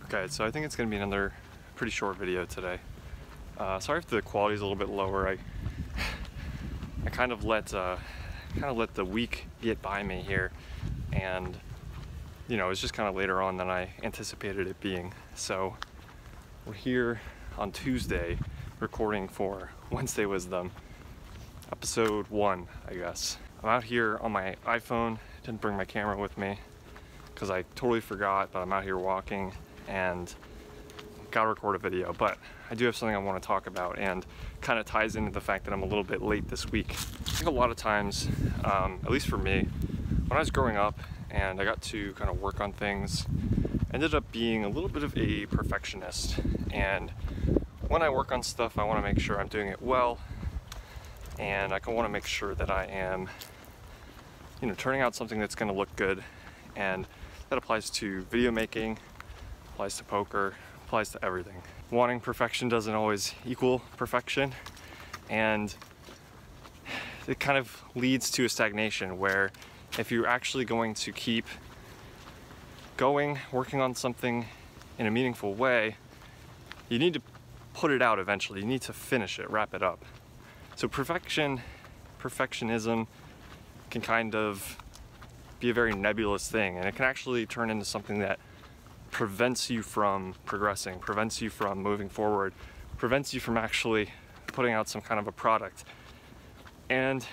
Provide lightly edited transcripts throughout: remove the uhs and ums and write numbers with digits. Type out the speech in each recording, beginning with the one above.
Okay, so I think it's going to be another pretty short video today. Sorry if the quality is a little bit lower. I kind of let the week get by me here, and you know, it's just kind of later on than I anticipated it being. So we're here on Tuesday recording for Wednesday Wisdom, episode 1, I guess. I'm out here on my iPhone, didn't bring my camera with me because I totally forgot, but I'm out here walking and gotta record a video. But I do have something I want to talk about, and kind of ties into the fact that I'm a little bit late this week. I think a lot of times, at least for me, when I was growing up and I got to kind of work on things, I ended up being a little bit of a perfectionist. And when I work on stuff, I want to make sure I'm doing it well, and I want to make sure that I am, you know, turning out something that's going to look good. And that applies to video making, applies to poker, applies to everything. Wanting perfection doesn't always equal perfection, and it kind of leads to a stagnation where if you're actually going to keep going, working on something in a meaningful way, you need to put it out eventually. You need to finish it, wrap it up. So perfectionism can kind of be a very nebulous thing, and it can actually turn into something that prevents you from progressing, prevents you from moving forward, prevents you from actually putting out some kind of a product. And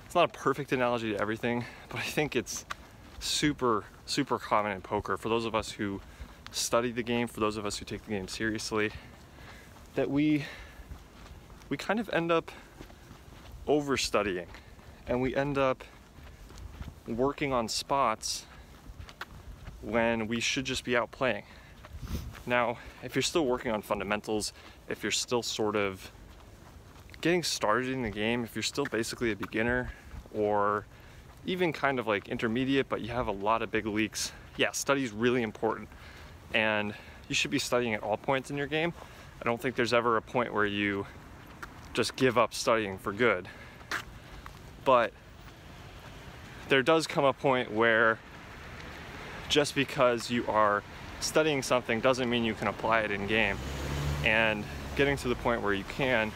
it's not a perfect analogy to everything, but I think it's super common in poker for those of us who study the game, for those of us who take the game seriously, that we kind of end up overstudying, and we end up working on spots when we should just be out playing. Now, if you're still working on fundamentals, if you're still sort of getting started in the game, if you're still basically a beginner or even kind of like intermediate, but you have a lot of big leaks, yeah, study is really important, and you should be studying at all points in your game. I don't think there's ever a point where you just give up studying for good. But there does come a point where just because you are studying something doesn't mean you can apply it in game, and getting to the point where you can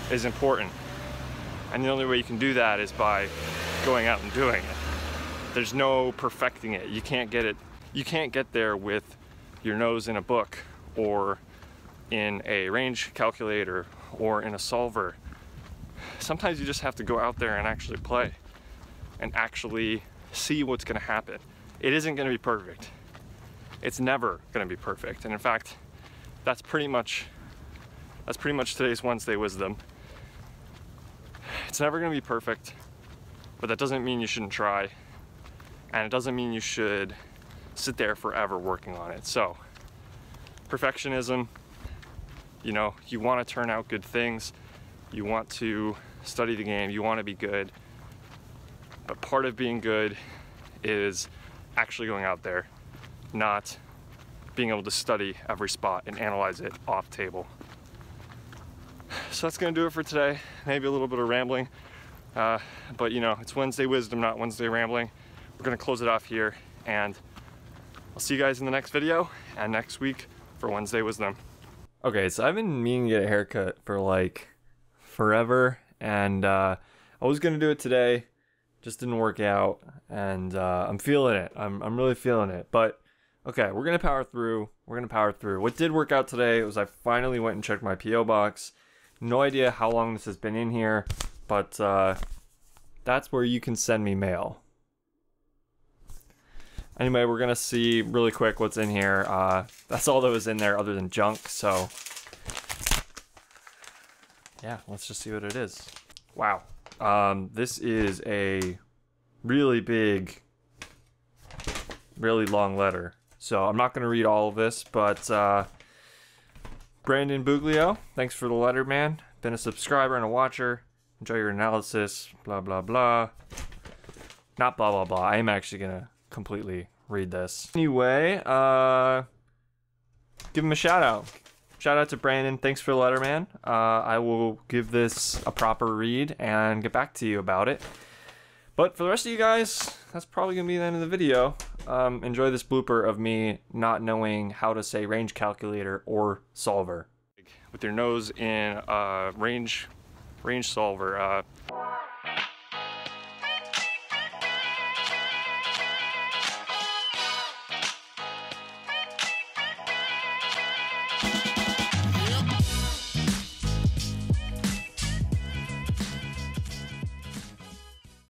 is important. And the only way you can do that is by going out and doing it. There's no perfecting it. You can't get there with your nose in a book or in a range calculator or in a solver. Sometimes you just have to go out there and actually play and actually see what's going to happen. It isn't going to be perfect. It's never going to be perfect. And in fact, that's pretty much today's Wednesday Wisdom. It's never going to be perfect, but that doesn't mean you shouldn't try, and it doesn't mean you should sit there forever working on it. So perfectionism, you know, you want to turn out good things, you want to study the game, you want to be good, but part of being good is actually going out there, not being able to study every spot and analyze it off table. So that's gonna do it for today. Maybe a little bit of rambling, but you know, it's Wednesday Wisdom, not Wednesday Rambling. We're gonna close it off here, and I'll see you guys in the next video and next week for Wednesday Wisdom. Okay, so I've been meaning to get a haircut for like forever, and I was gonna do it today, just didn't work out, and I'm feeling it. I'm really feeling it. But okay, we're gonna power through. What did work out today was I finally went and checked my PO box. No idea how long this has been in here, but that's where you can send me mail. Anyway, we're gonna see really quick what's in here. That's all that was in there other than junk, so yeah, let's just see what it is. Wow. This is a really big, really long letter. So I'm not gonna read all of this, but Brandon Buglio, thanks for the letter, man. Been a subscriber and a watcher. Enjoy your analysis, blah, blah, blah. Not blah, blah, blah. I am actually gonna completely read this. Anyway, give him a shout out. Shout out to Brandon. Thanks for the letter, man. I will give this a proper read and get back to you about it. But for the rest of you guys, that's probably gonna be the end of the video. enjoy this blooper of me not knowing how to say range calculator or solver. With your nose in range solver.